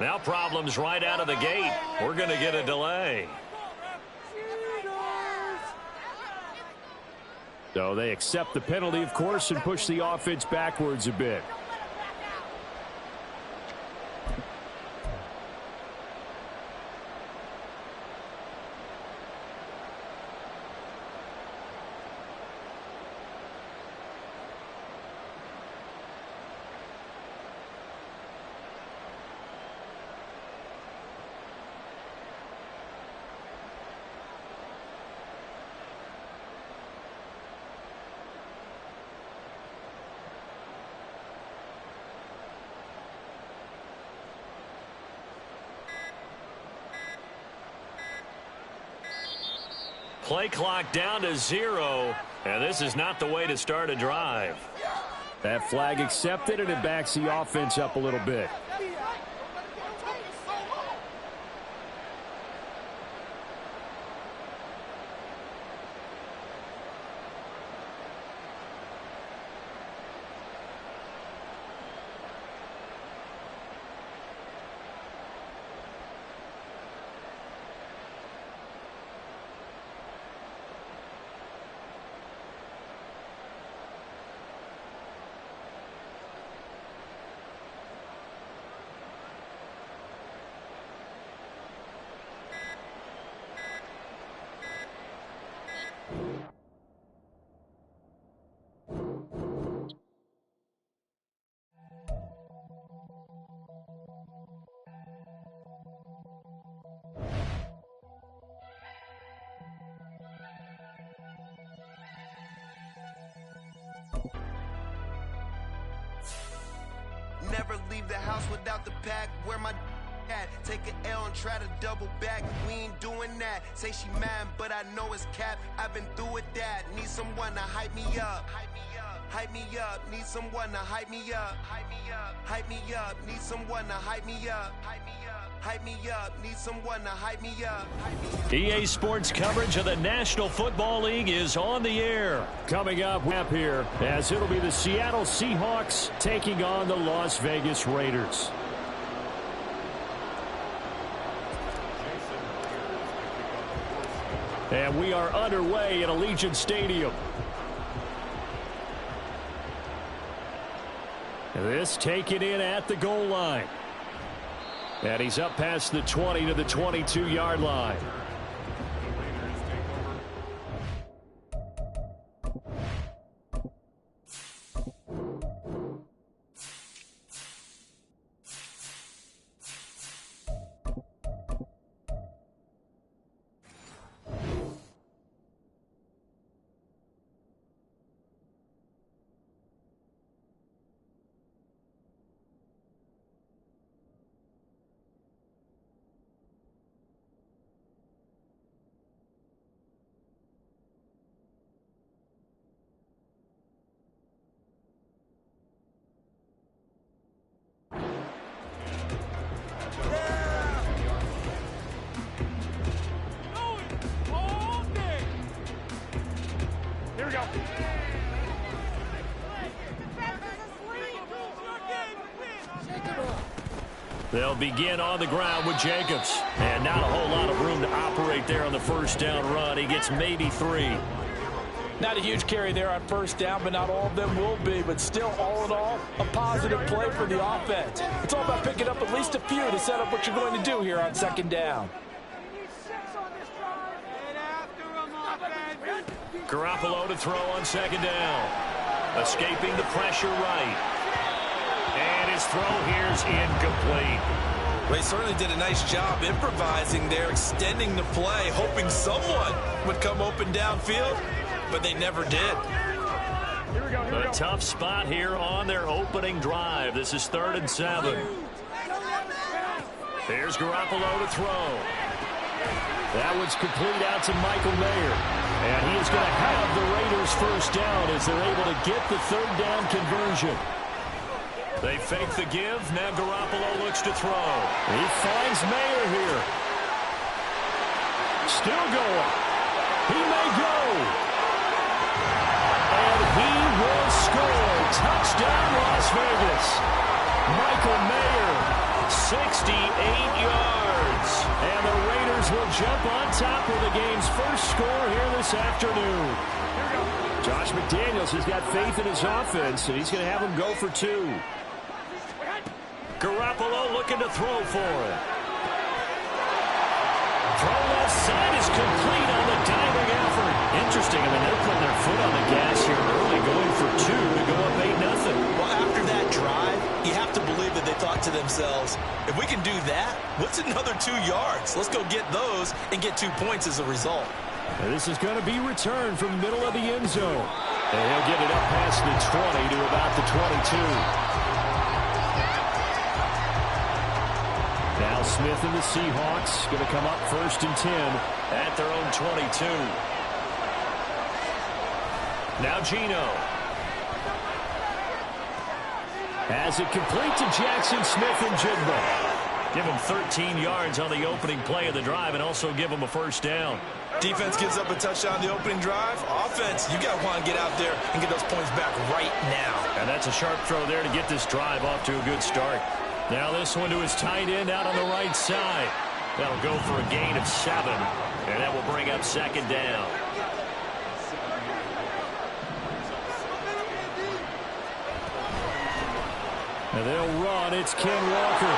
Now problems right out of the gate. We're going to get a delay. So they accept the penalty, of course, and push the offense backwards a bit. Play clock down to 0, and this is not the way to start a drive. That flag accepted, and it backs the offense up a little bit. Never leave the house without the pack. Where my at? Take an L and try to double back. We ain't doing that. Say she mad, but I know it's cap. I've been through with that. Need someone to hype me up. Hype me up. Need someone to hype me up. Hype me up. Hype me up. Need someone to hype me up. Hype me up. Hype me up. Need someone to hype me up. EA Sports coverage of the National Football League is on the air. Coming up here, as it'll be the Seattle Seahawks taking on the Las Vegas Raiders. And we are underway at Allegiant Stadium. This taken in at the goal line. And he's up past the 20 to the 22-yard line. They'll begin on the ground with Jacobs. And not a whole lot of room to operate there on the first down run. He gets maybe 3. Not a huge carry there on first down, but not all of them will be. But still, all in all, a positive play for the offense. It's all about picking up at least a few to set up what you're going to do here on second down. Garoppolo to throw on second down. Escaping the pressure right. And his throw here's incomplete. They certainly did a nice job improvising there, extending the play, hoping someone would come open downfield, but they never did. A tough spot here on their opening drive. This is 3rd and 7. Here's Garoppolo to throw. That one's complete out to Michael Mayer. And he is going to have the Raiders first down as they're able to get the 3rd down conversion. They fake the give. Now Garoppolo looks to throw. He finds Mayer here. Still going. He may go. And he will score. Touchdown, Las Vegas. Michael Mayer 68 yards. And the Raiders will jump on top of the game's first score here this afternoon. Josh McDaniels has got faith in his offense, and he's going to have them go for 2. Garoppolo looking to throw for it. Throw left side is complete on the diving effort. Interesting. I mean, they're putting their foot on the gas here early, going for 2 to go up 8-0. Well, after that drive, you have to believe that they thought to themselves, if we can do that, what's another 2 yards? Let's go get those and get 2 points as a result. And this is going to be returned from the middle of the end zone. And he'll get it up past the 20 to about the 22. Now Smith and the Seahawks going to come up 1st and 10 at their own 22. Now Geno. Has it complete to Jackson Smith-Njigba. Give him 13 yards on the opening play of the drive and also give him a first down. Defense gives up a touchdown on the opening drive. Offense, you got to want to get out there and get those points back right now. And that's a sharp throw there to get this drive off to a good start. Now this one to his tight end out on the right side. That'll go for a gain of 7, and that will bring up 2nd down. And they'll run. It's Ken Walker.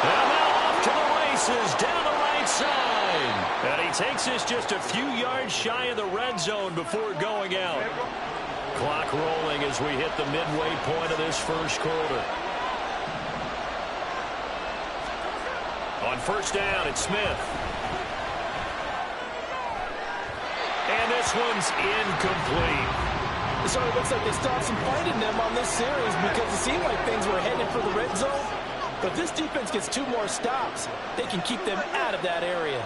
And now off to the races down the right side. And he takes this just a few yards shy of the red zone before going out. Clock rolling as we hit the midway point of this first quarter. On first down, it's Smith. And this one's incomplete. So it looks like they stopped some fight in them on this series because it seemed like things were headed for the red zone. But this defense gets 2 more stops. They can keep them out of that area.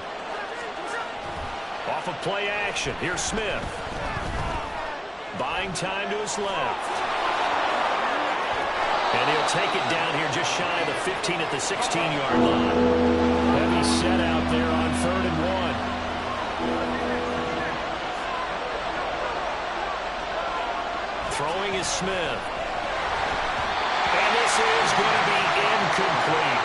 Off of play action, here's Smith. Buying time to his left. And he'll take it down here just shy of the 15 at the 16-yard line. Heavy set out there on 3rd and 1. Throwing is Smith. And this is going to be incomplete.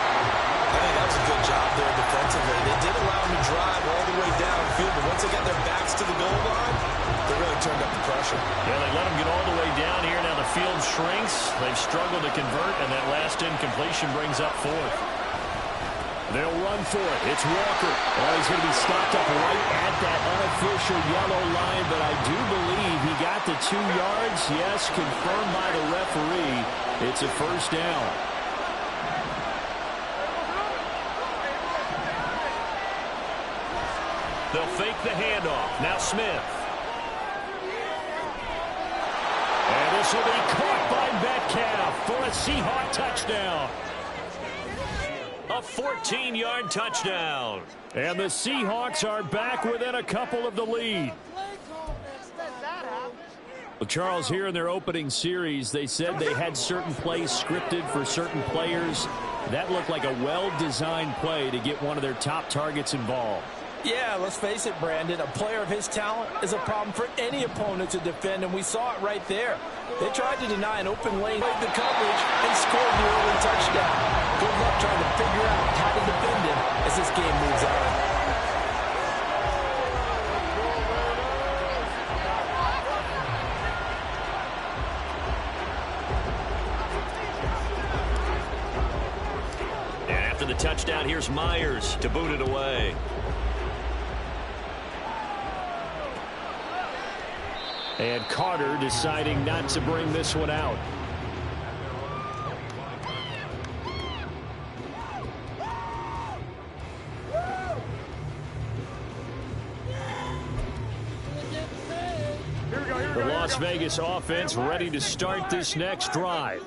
I think that was a good job there defensively. They did allow him to drive all the way downfield, but once they got their backs to the goal line, they really turned up the pressure. Yeah, they let him get all the way down here. Now the field shrinks. They've struggled to convert, and that last incompletion brings up 4th. They'll run for it. It's Walker. Oh, he's going to be stopped up right at that unofficial yellow line, but I do believe he got the 2 yards. Yes, confirmed by the referee. It's a first down. They'll fake the handoff. Now Smith. And this will be caught by Metcalf for a Seahawk touchdown. A 14-yard touchdown. And the Seahawks are back within a couple of the lead. Well, Charles, here in their opening series, they said they had certain plays scripted for certain players. That looked like a well-designed play to get one of their top targets involved. Yeah, let's face it, Brandon. A player of his talent is a problem for any opponent to defend, and we saw it right there. They tried to deny an open lane, played the coverage, and scored the early touchdown. Good luck trying to figure out how to defend him as this game moves on. And after the touchdown, here's Myers to boot it away. And Carter deciding not to bring this one out. The Las Vegas offense ready to start this next drive.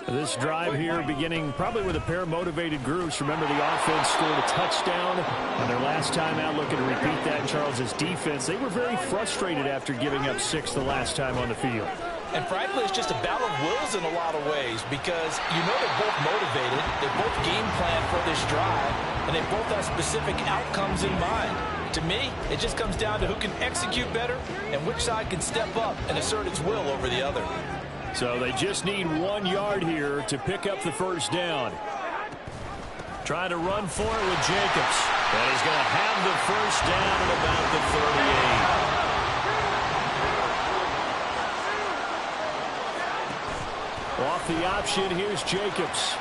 This drive here beginning probably with a pair of motivated groups. Remember, the offense scored a touchdown on their last time out, looking to repeat that. Charles's defense, they were very frustrated after giving up 6 the last time on the field. And frankly, it's just a battle of wills in a lot of ways because you know they're both motivated, they both game plan for this drive, and they both have specific outcomes in mind. To me, it just comes down to who can execute better and which side can step up and assert its will over the other. So they just need 1 yard here to pick up the first down. Trying to run for it with Jacobs. And he's going to have the first down at about the 38. Off the option, here's Jacobs.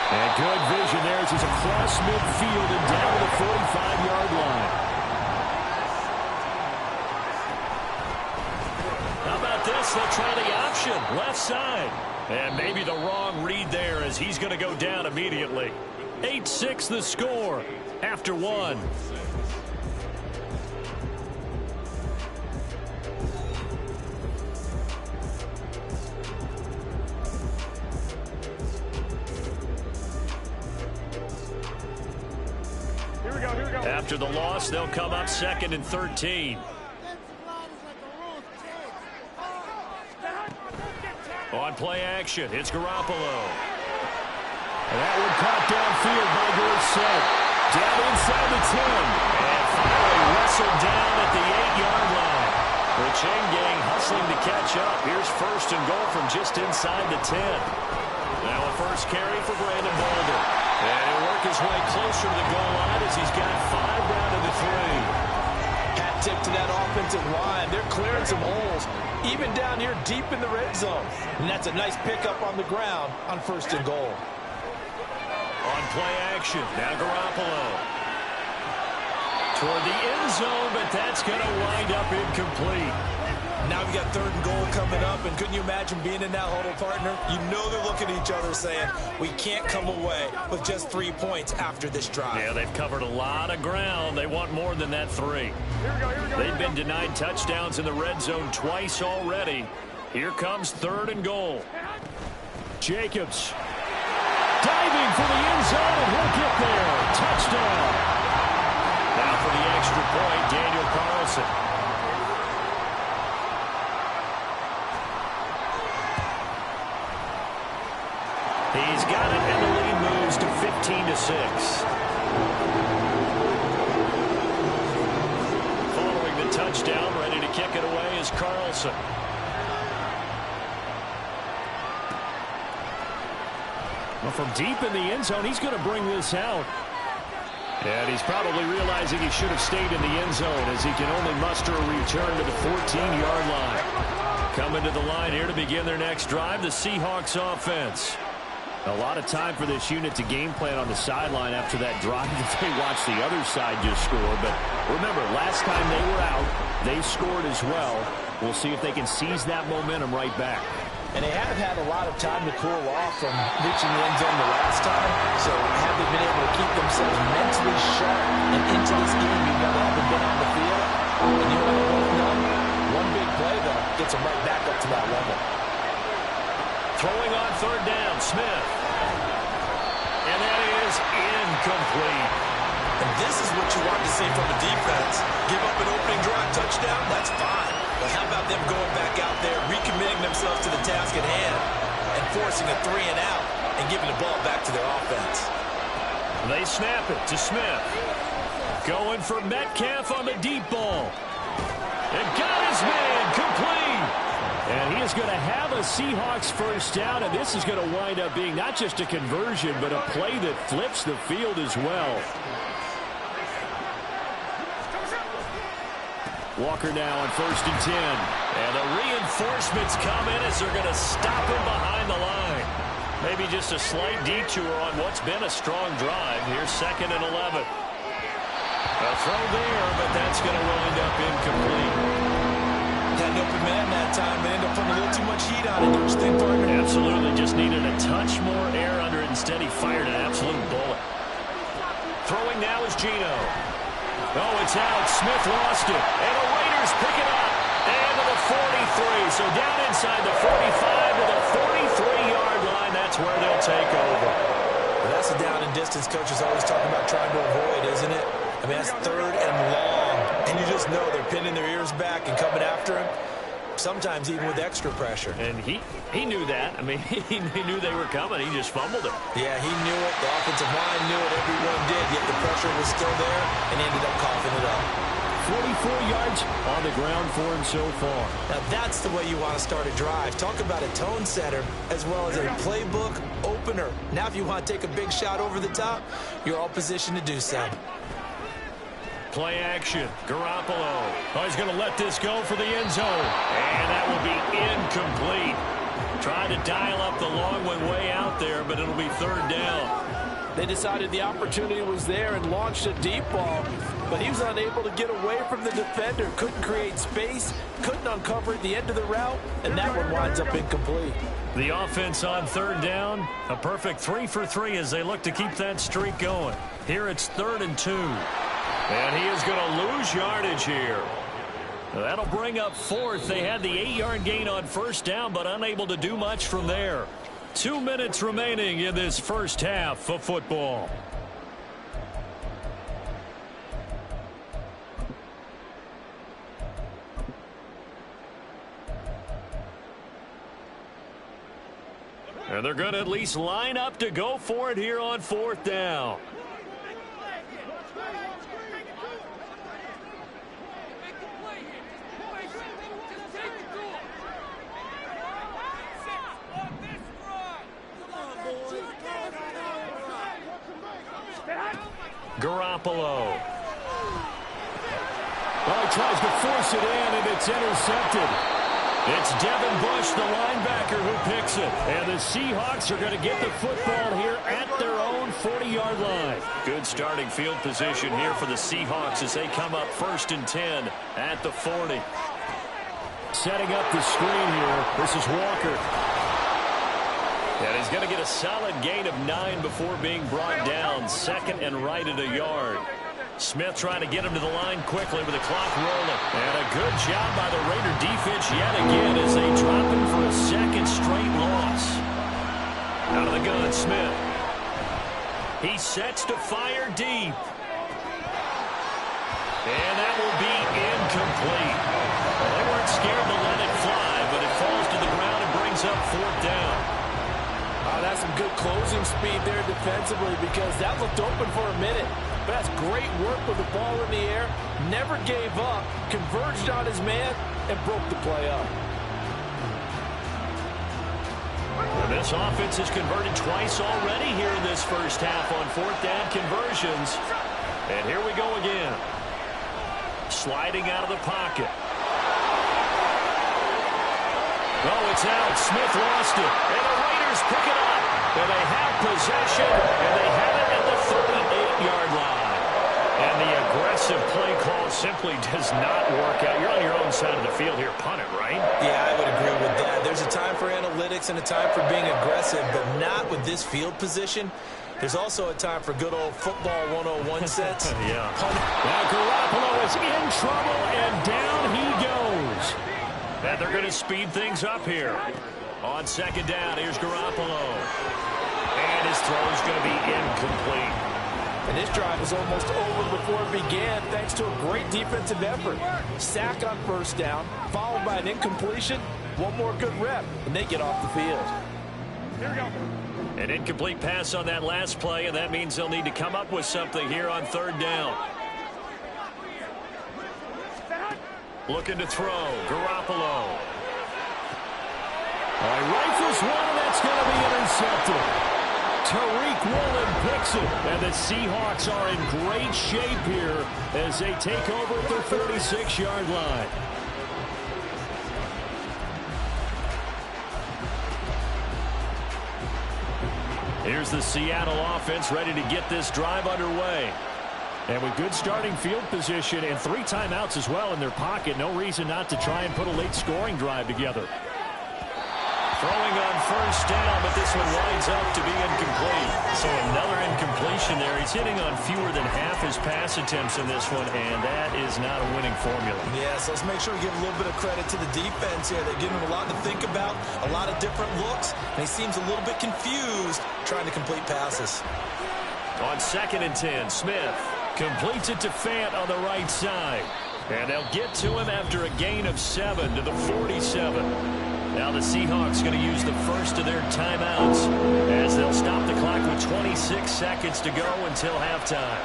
And good vision there as he's across midfield and down to the 45-yard line. How about this? They'll try the option, left side. And maybe the wrong read there as he's going to go down immediately. 8-6 the score after one. After the loss, they'll come up 2nd and 13. On play action, it's Garoppolo. And that one caught downfield by Dorsett. Down inside the 10. And finally wrestled down at the 8-yard line. The chain gang hustling to catch up. Here's 1st and goal from just inside the 10. Now a first carry for Brandon Bolden. And he'll work his way closer to the goal line as he's got 5 down to the 3. Hat tip to that offensive line. They're clearing some holes, even down here deep in the red zone. And that's a nice pickup on the ground on 1st and goal. On play action, now Garoppolo. Toward the end zone, but that's going to wind up incomplete. Now we got 3rd and goal coming up, and couldn't you imagine being in that huddle, partner? You know they're looking at each other saying, we can't come away with just 3 points after this drive. Yeah, they've covered a lot of ground. They want more than that 3. They've been denied touchdowns in the red zone twice already. Here comes 3rd and goal. Jacobs diving for the end zone, and he'll get there. Touchdown. Now for the extra point, Daniel Carlson. He's got it, and the lead moves to 15-6. Following the touchdown, ready to kick it away is Carlson. Well, from deep in the end zone, he's going to bring this out. And he's probably realizing he should have stayed in the end zone as he can only muster a return to the 14-yard line. Coming to the line here to begin their next drive, the Seahawks offense. A lot of time for this unit to game plan on the sideline after that drive that they watched the other side just score. But remember, last time they were out, they scored as well. We'll see if they can seize that momentum right back. And they have had a lot of time to cool off from reaching the end zone the last time. So have they been able to keep themselves mentally sharp and into this game even though they haven't been on the field? And you know what they both know? One big play, though, gets them right back up to that level. Throwing on 3rd down, Smith. And that is incomplete. And this is what you want to see from a defense. Give up an opening drive touchdown, that's fine. But how about them going back out there, recommitting themselves to the task at hand, and forcing a 3 and out, and giving the ball back to their offense. They snap it to Smith. Going for Metcalf on the deep ball. And got his man, complete. And he is going to have a Seahawks first down, and this is going to wind up being not just a conversion, but a play that flips the field as well. Walker now on 1st and 10. And the reinforcements come in as they're going to stop him behind the line. Maybe just a slight detour on what's been a strong drive. Here's 2nd and 11. A throw there, but that's going to wind up incomplete. Had an open man that time, but ended up putting a little too much heat on it, don't you think, partner? Absolutely, just needed a touch more air under it. Instead, he fired an absolute bullet. Throwing now is Geno. Oh, it's out. Smith lost it. And the Raiders pick it up. And to the 43. So down inside the 45 to the 43-yard line. That's where they'll take over. Well, that's the down and distance coaches always talking about trying to avoid, isn't it? I mean, that's 3rd and long. And you just know they're pinning their ears back and coming after him, sometimes even with extra pressure. And he knew that. I mean, he knew they were coming. He just fumbled it. Yeah, he knew it. The offensive line knew it. Everyone did, yet the pressure was still there, and he ended up coughing it up. 44 yards on the ground for him so far. Now that's the way you want to start a drive. Talk about a tone setter as well as a playbook opener. Now if you want to take a big shot over the top, you're all positioned to do so. Play action. Garoppolo. Oh, he's going to let this go for the end zone. And that will be incomplete. Trying to dial up the long one way out there, but it'll be third down. They decided the opportunity was there and launched a deep ball, but he was unable to get away from the defender, couldn't create space, couldn't uncover at the end of the route, and that one winds up incomplete. The offense on third down, a perfect 3 for 3 as they look to keep that streak going. Here it's 3rd and 2. And he is going to lose yardage here. That'll bring up 4th. They had the 8-yard gain on first down, but unable to do much from there. 2 minutes remaining in this first half of football. And they're going to at least line up to go for it here on 4th down. Garoppolo. Well, he tries to force it in, and it's intercepted. It's Devin Bush, the linebacker, who picks it. And the Seahawks are going to get the football here at their own 40-yard line. Good starting field position here for the Seahawks as they come up 1st and 10 at the 40. Setting up the screen here. This is Walker. And he's going to get a solid gain of 9 before being brought down. 2nd and right at a yard. Smith trying to get him to the line quickly with the clock rolling. And a good job by the Raider defense yet again as they drop him for a 2nd straight loss. Out of the gun, Smith. He sets to fire deep. And that will be incomplete. Well, they weren't scared to let it fly, but it falls to the ground and brings up 4th down. Oh, that's some good closing speed there defensively because that looked open for a minute. But that's great work with the ball in the air. Never gave up, converged on his man, and broke the play up. And this offense has converted twice already here in this first half on 4th down conversions. And here we go again. Sliding out of the pocket. Oh, it's out. Smith lost it. And the Raiders pick it up. And they have possession. And they have it at the 38-yard line. And the aggressive play call simply does not work out. You're on your own side of the field here. Punt it, right? Yeah, I would agree with that. There's a time for analytics and a time for being aggressive, but not with this field position. There's also a time for good old football 101 sets. Yeah. Now Garoppolo is in trouble, and down he goes. And they're going to speed things up here. On 2nd down, here's Garoppolo. And his throw is going to be incomplete. And this drive is almost over before it began thanks to a great defensive effort. Sack on first down, followed by an incompletion. One more good rep, and they get off the field. Here we go. An incomplete pass on that last play, and that means they'll need to come up with something here on 3rd down. Looking to throw. Garoppolo. He rifles one, and that's going to be intercepted. Tariq Woolen picks it, and the Seahawks are in great shape here as they take over at their 46-yard line. Here's the Seattle offense ready to get this drive underway. And with good starting field position and 3 timeouts as well in their pocket, no reason not to try and put a late scoring drive together. Throwing on first down, but this one winds up to be incomplete. So another incompletion there. He's hitting on fewer than half his pass attempts in this one, and that is not a winning formula. Yeah, so let's make sure we give a little bit of credit to the defense here. They're giving him a lot to think about, a lot of different looks, and he seems a little bit confused trying to complete passes. On 2nd and 10, Smith completes it to Fant on the right side. And they'll get to him after a gain of 7 to the 47. Now the Seahawks going to use the first of their timeouts as they'll stop the clock with 26 seconds to go until halftime.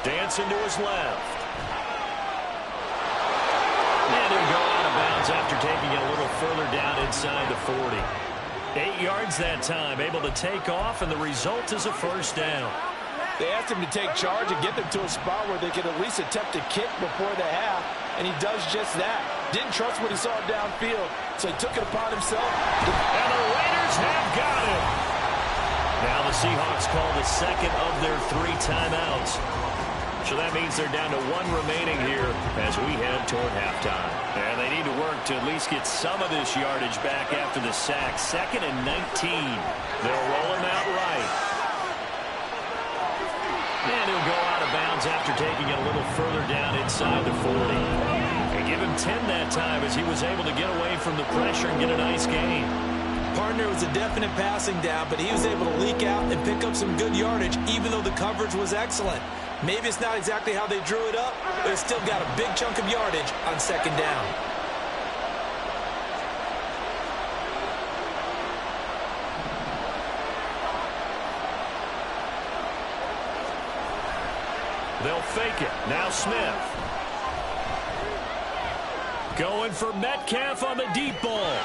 Dancing to his left. And he'll go out of bounds after taking it a little further down inside the 40. 8 yards that time, able to take off, and the result is a first down. They asked him to take charge and get them to a spot where they could at least attempt a kick before the half, and he does just that. Didn't trust what he saw downfield, so he took it upon himself. And the Raiders have got it. Now the Seahawks call the second of their 3 timeouts. So that means they're down to 1 remaining here as we head toward halftime. And they need to work to at least get some of this yardage back after the sack. 2nd and 19. They'll roll him out right. And he'll go out of bounds after taking it a little further down inside the 40. And give him 10 that time as he was able to get away from the pressure and get a nice gain. Partner, was a definite passing down, but he was able to leak out and pick up some good yardage, even though the coverage was excellent. Maybe it's not exactly how they drew it up, but it's still got a big chunk of yardage on 2nd down. They'll fake it. Now Smith. Going for Metcalf on the deep ball.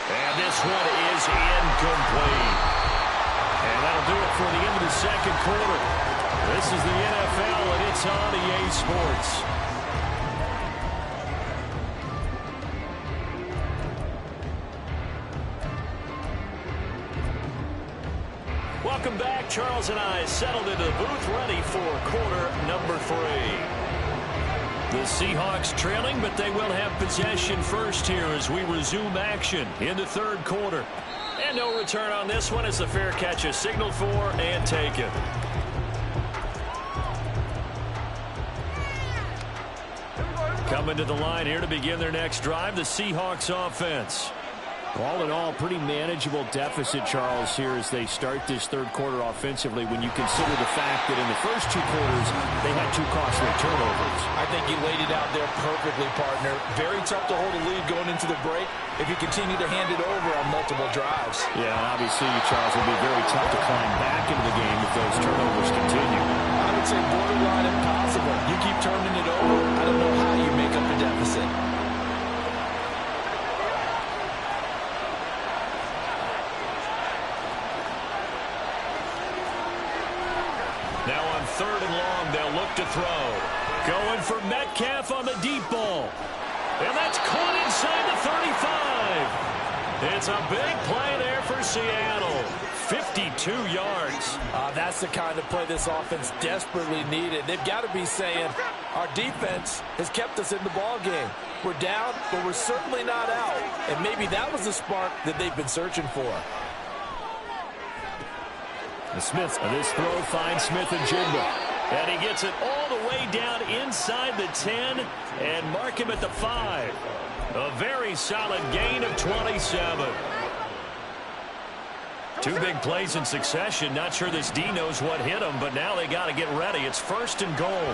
And this one is incomplete. And that'll do it for the end of the 2nd quarter. This is the NFL, and it's on EA Sports. Welcome back. Charles and I settled into the booth, ready for quarter number 3. The Seahawks trailing, but they will have possession first here as we resume action in the 3rd quarter. And no return on this one as the fair catch is signaled for and taken. Coming to the line here to begin their next drive, the Seahawks offense. All in all, pretty manageable deficit, Charles, here as they start this 3rd quarter offensively when you consider the fact that in the first 2 quarters, they had 2 costly turnovers. I think you laid it out there perfectly, partner. Very tough to hold a lead going into the break if you continue to hand it over on multiple drives. Yeah, and obviously, Charles, it will be very tough to climb back into the game if those turnovers continue. I would say borderline impossible. You keep turning it over, I don't know how you make up a deficit. Now on 3rd and long, they'll look to throw. Going for Metcalf on the deep ball. And that's caught inside the 35. It's a big play there for Seattle. 52 yards. That's the kind of play this offense desperately needed. They've got to be saying, our defense has kept us in the ball game. We're down, but we're certainly not out. And maybe that was the spark that they've been searching for. Smith, this throw finds Smith and Jigba. And he gets it all the way down inside the 10 and mark him at the 5. A very solid gain of 27. 2 big plays in succession. Not sure this D knows what hit him, but now they got to get ready. It's 1st and goal.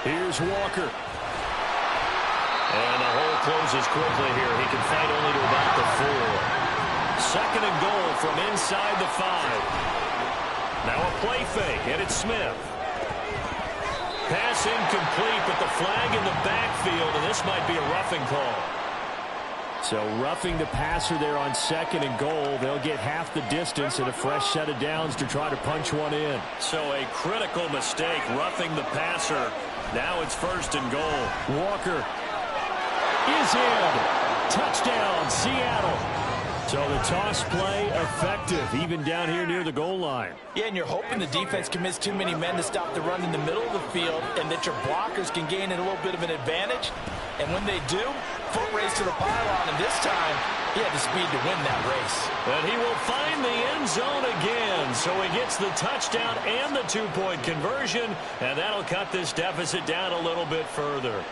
Here's Walker. And the hole closes quickly here. He can fight only to about the 4. 2nd and goal from inside the 5. Now a play fake, and it's Smith. Pass incomplete, but the flag in the backfield, and this might be a roughing call. So roughing the passer there on 2nd and goal. They'll get half the distance and a fresh set of downs to try to punch one in. So a critical mistake, roughing the passer. Now it's 1st and goal. Walker is in. Touchdown, Seattle. So the toss play effective, even down here near the goal line. Yeah, and you're hoping the defense commits too many men to stop the run in the middle of the field and that your blockers can gain a little bit of an advantage. And when they do, foot race to the pylon, and this time, he had the speed to win that race. And he will find the end zone again. So he gets the touchdown and the 2-point conversion, and that'll cut this deficit down a little bit further.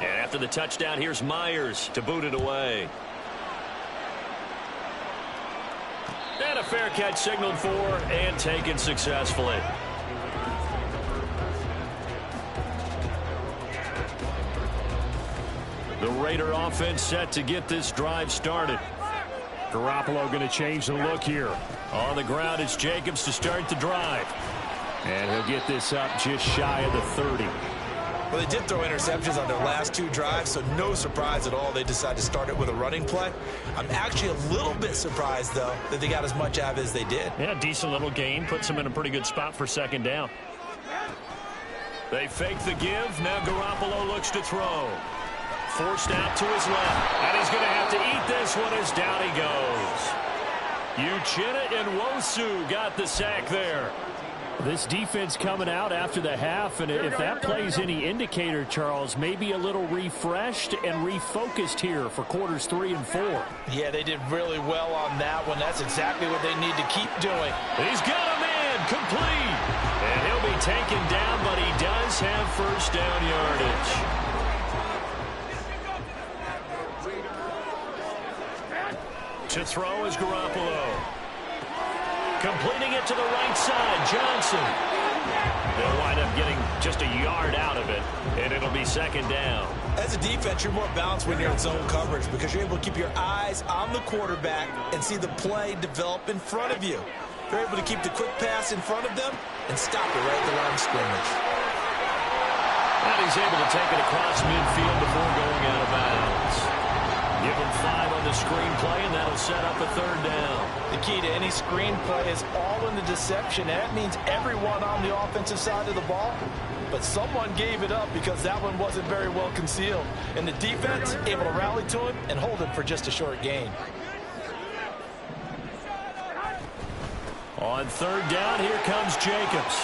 And after the touchdown, here's Myers to boot it away. And a fair catch signaled for and taken successfully. The Raider offense set to get this drive started. Garoppolo going to change the look here. On the ground, it's Jacobs to start the drive. And he'll get this up just shy of the 30. Well, they did throw interceptions on their last 2 drives, so no surprise at all they decided to start it with a running play. I'm actually a little bit surprised, though, that they got as much out of it as they did. Yeah, decent little gain. Puts them in a pretty good spot for second down. They fake the give. Now Garoppolo looks to throw. Forced out to his left. And he's going to have to eat this one as down he goes. Uchenna and Nwosu got the sack there. This defense coming out after the half, and if that plays any indicator, Charles, maybe a little refreshed and refocused here for quarters 3 and 4. Yeah, they did really well on that one. That's exactly what they need to keep doing. He's got a man complete. And he'll be taken down, but he does have first down yardage. To throw is Garoppolo. Completing it to the right side, Johnson. They'll wind up getting just a yard out of it, and it'll be second down. As a defense, you're more balanced when you're in zone coverage because you're able to keep your eyes on the quarterback and see the play develop in front of you. You're able to keep the quick pass in front of them and stop it right at the line of scrimmage. And he's able to take it across midfield before going out of bounds. Give him 5 on the screenplay, and that'll set up a third down. The key to any screenplay is all in the deception. That means everyone on the offensive side of the ball. But someone gave it up because that one wasn't very well concealed. And the defense able to rally to him and hold him for just a short gain. On third down, here comes Jacobs.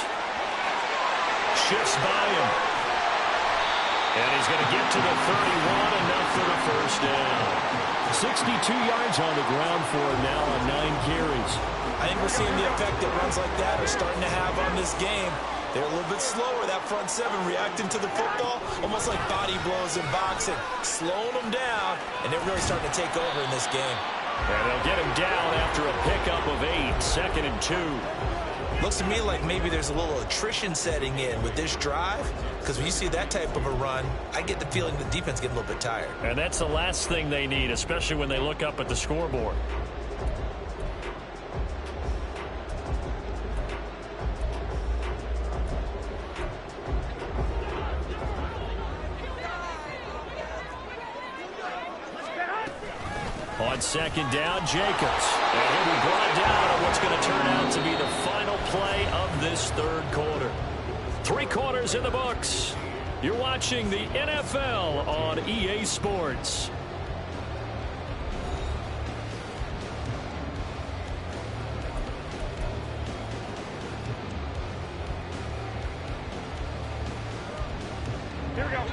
Shifts by him. And he's going to get to the 31, enough for the first down. 62 yards on the ground for him now on 9 carries. I think we're seeing the effect that runs like that are starting to have on this game. They're a little bit slower, that front 7, reacting to the football, almost like body blows in boxing, slowing them down, and they're really starting to take over in this game. And they'll get him down after a pickup of 8, 2nd and 2. Looks to me like maybe there's a little attrition setting in with this drive, because when you see that type of a run, I get the feeling the defense getting a little bit tired. And that's the last thing they need, especially when they look up at the scoreboard. On second down, Jacobs. And he'll be brought down on what's going to turn out to be the final play of this third quarter. 3 quarters in the books. You're watching the NFL on EA Sports. Here we go.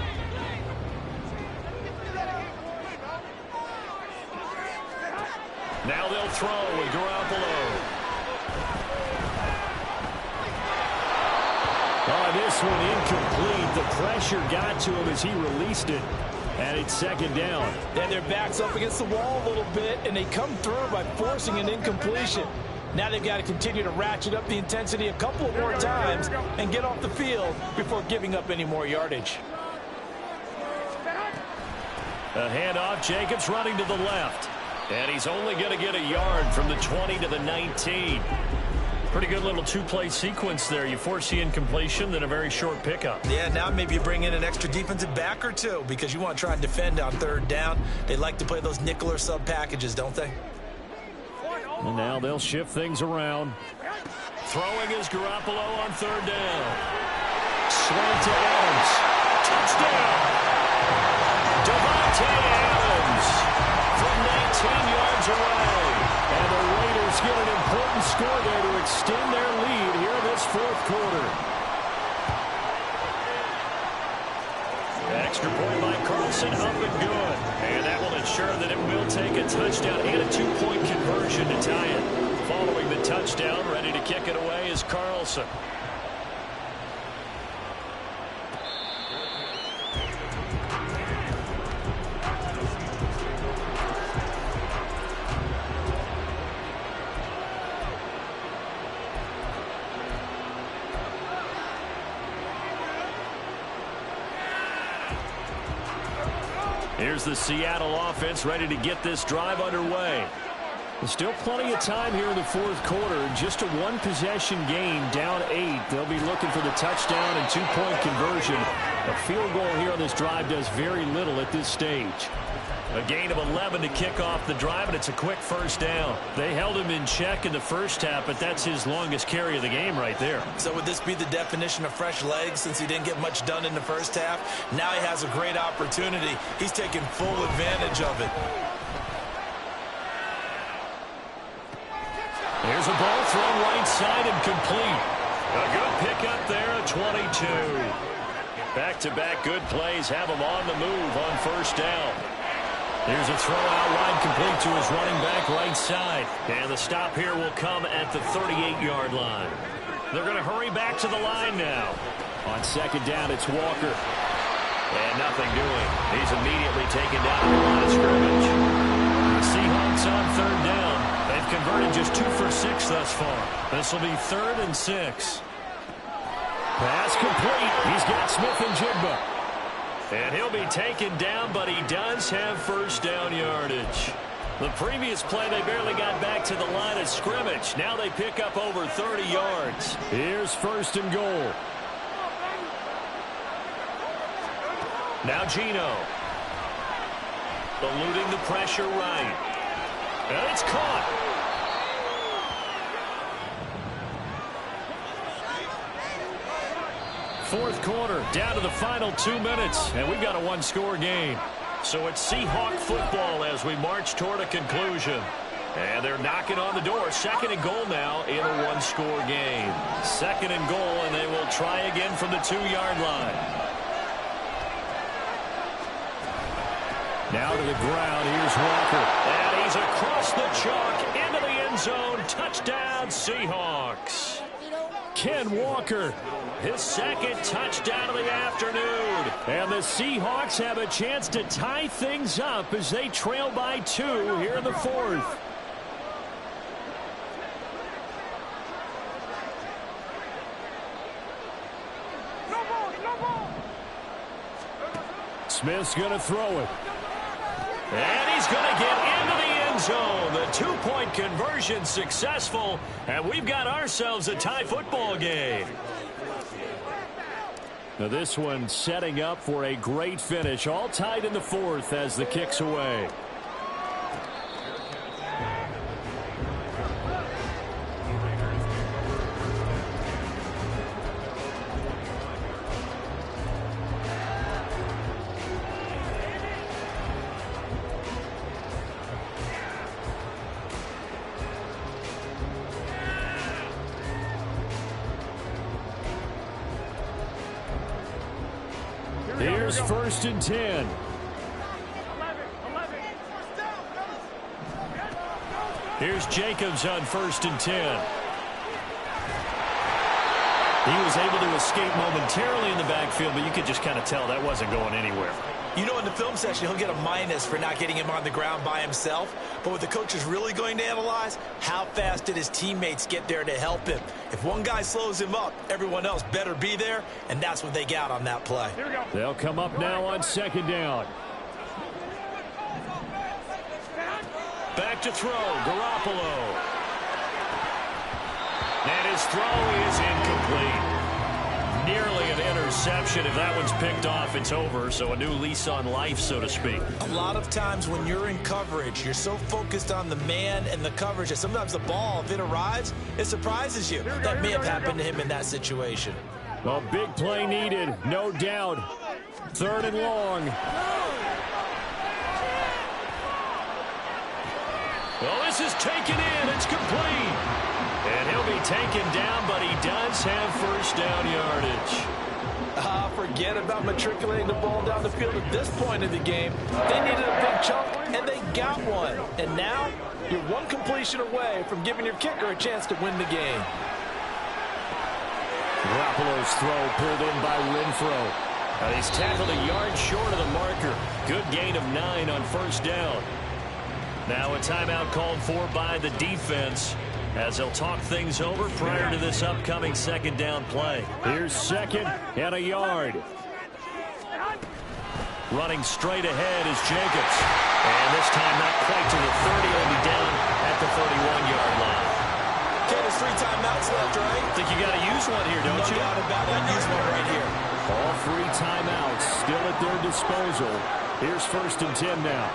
Now they'll throw with Garoppolo. Oh, this one incomplete. The pressure got to him as he released it. And it's second down. And their back's up against the wall a little bit, and they come through by forcing an incompletion. Now they've got to continue to ratchet up the intensity a couple of more times and get off the field before giving up any more yardage. A handoff, Jacobs running to the left. And he's only going to get a yard from the 20 to the 19. Pretty good little 2-play sequence there. You force the incompletion, then a very short pickup. Yeah, now maybe you bring in an extra defensive back or 2 because you want to try and defend on third down. They like to play those nickel or sub packages, don't they? And now they'll shift things around. Throwing is Garoppolo on third down. Slant to Adams. Touchdown. Devontae Adams from 19 yards away. And the Raiders get an important score there to extend their lead here in this fourth quarter. Extra point by Carlson, up and good. And that will ensure that it will take a touchdown and a 2-point conversion to tie it. Following the touchdown, ready to kick it away is Carlson. Here's the Seattle offense ready to get this drive underway. Still plenty of time here in the fourth quarter. Just a one-possession game, down 8. They'll be looking for the touchdown and two-point conversion. A field goal here on this drive does very little at this stage. A gain of 11 to kick off the drive, and it's a quick first down. They held him in check in the first half, but that's his longest carry of the game right there. So would this be the definition of fresh legs since he didn't get much done in the first half? Now he has a great opportunity. He's taking full advantage of it. Here's a ball thrown right side and complete. A good pickup there at 22. Back-to-back good plays have him on the move on first down. Here's a throw out wide complete to his running back right side. And the stop here will come at the 38-yard line. They're going to hurry back to the line now. On second down, it's Walker. And nothing doing. He's immediately taken down at the line of scrimmage. The Seahawks on third down. They've converted just 2 for 6 thus far. This will be 3rd and 6. Pass complete. He's got Smith and Jigba. And he'll be taken down, but he does have first down yardage. The previous play, they barely got back to the line of scrimmage. Now they pick up over 30 yards. Here's first and goal. Now Gino. Eluding the pressure right. And it's caught. Fourth quarter, down to the final 2 minutes, and we've got a one-score game. So it's Seahawk football as we march toward a conclusion. And they're knocking on the door. 2nd and goal now in a one-score game. 2nd and goal, and they will try again from the 2-yard line. Now to the ground, here's Walker. And he's across the chalk into the end zone. Touchdown, Seahawks. Ken Walker. His 2nd touchdown of the afternoon. And the Seahawks have a chance to tie things up as they trail by 2 here in the 4th. Smith's going to throw it. And he's going to get into the end zone. The 2-point conversion successful. And we've got ourselves a tie football game. Now this one setting up for a great finish. All tied in the 4th as the kick's away. Here's 1st and 10. Here's Jacobs on 1st and 10. He was able to escape momentarily in the backfield, but you could just kind of tell that wasn't going anywhere. You know, in the film session, he'll get a minus for not getting him on the ground by himself. But what the coach is really going to analyze, how fast did his teammates get there to help him? If one guy slows him up, everyone else better be there, and that's what they got on that play. Here we go. They'll come up now on 2nd down. Back to throw, Garoppolo. And his throw is incomplete. Nearly an interception. If that one's picked off, it's over. So a new lease on life, so to speak. A lot of times when you're in coverage, you're so focused on the man and the coverage that sometimes the ball, if it arrives, it surprises you. That may have happened to him in that situation. Well, big play needed, no doubt. 3rd and long. Well, this is taken in. It's complete. And he'll be taken down, but he does have first down yardage. Forget about matriculating the ball down the field at this point in the game. They needed a big chunk, and they got one. And now you're one completion away from giving your kicker a chance to win the game. Garoppolo's throw pulled in by Renfro. And he's tackled a yard short of the marker. Good gain of 9 on first down. Now a timeout called for by the defense as they'll talk things over prior to this upcoming 2nd down play. Here's 2nd and a yard. Running straight ahead is Jacobs. And this time not quite to the 30. He'll be down at the 31-yard line. Okay, there's 3 timeouts left, right? I think you got to use one here, don't you? No doubt about it. Use one right here. All 3 timeouts still at their disposal. Here's 1st and 10 now.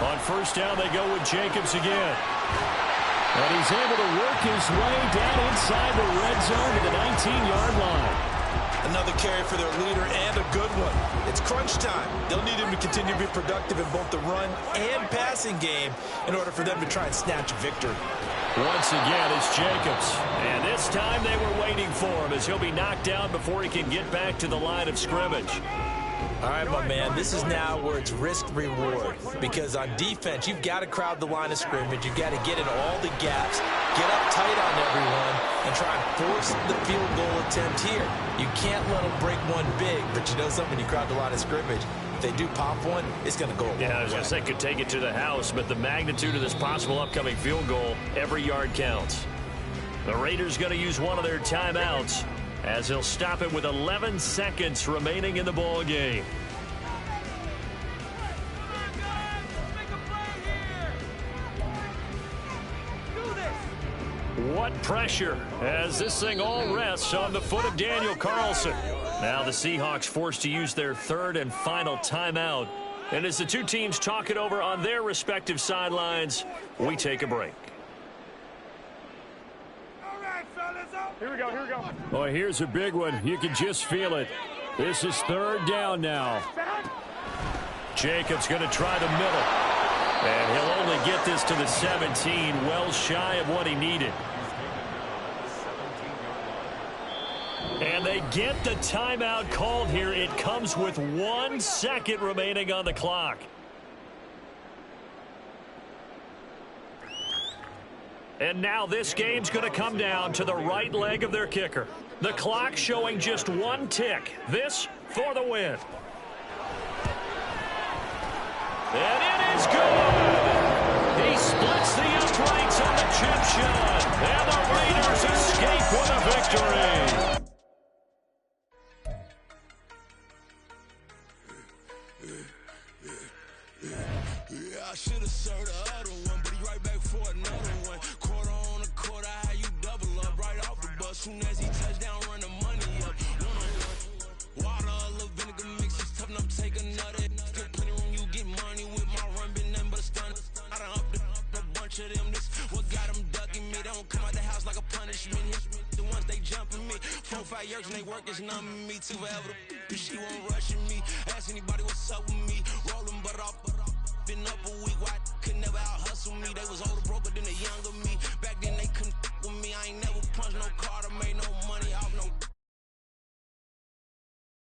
On 1st down, they go with Jacobs again. And he's able to work his way down inside the red zone to the 19-yard line. Another carry for their leader and a good one. It's crunch time. They'll need him to continue to be productive in both the run and passing game in order for them to try and snatch a victory. Once again, it's Jacobs. And this time they were waiting for him as he'll be knocked down before he can get back to the line of scrimmage. All right, my man, this is now where it's risk-reward. Because on defense, you've got to crowd the line of scrimmage. You've got to get in all the gaps, get up tight on everyone, and try and force the field goal attempt here. You can't let them break one big, but you know something, you crowd the line of scrimmage. If they do pop one, it's going to go a long way. Yeah, I was going to say could take it to the house, but the magnitude of this possible upcoming field goal, every yard counts. The Raiders going to use one of their timeouts as he'll stop it with 11 seconds remaining in the ball game. What pressure as this thing all rests on the foot of Daniel Carlson. Now the Seahawks forced to use their 3rd and final timeout. And as the 2 teams talk it over on their respective sidelines, we take a break. Here we go, here we go. Boy, here's a big one. You can just feel it. This is 3rd down now. Jacobs going to try the middle. And he'll only get this to the 17, well shy of what he needed. And they get the timeout called here. It comes with 1 second remaining on the clock. And now this game's going to come down to the right leg of their kicker. The clock showing just 1 tick. This for the win. And it is good. He splits the uprights on the chip shot. And the Raiders escape with a victory. Yeah, I should have served the other one, but he right back for another one. Quarter on a quarter, how you double up right off the bus. Soon as he touch down, run the money up. One-on-one. Water, a little vinegar mix, it's tough enough to take another. Get plenty room, you get money with my run, been nothing but a stun. I done up a bunch of them. This what got them ducking me. They don't come out the house like a punishment. The ones they jumping me. 4 or 5 years and they work is numbing me. Too forever the she won't rushing me. Ask anybody what's up with me. Rolling but off. Been up a week, why could never out hustle me? They was older, broker than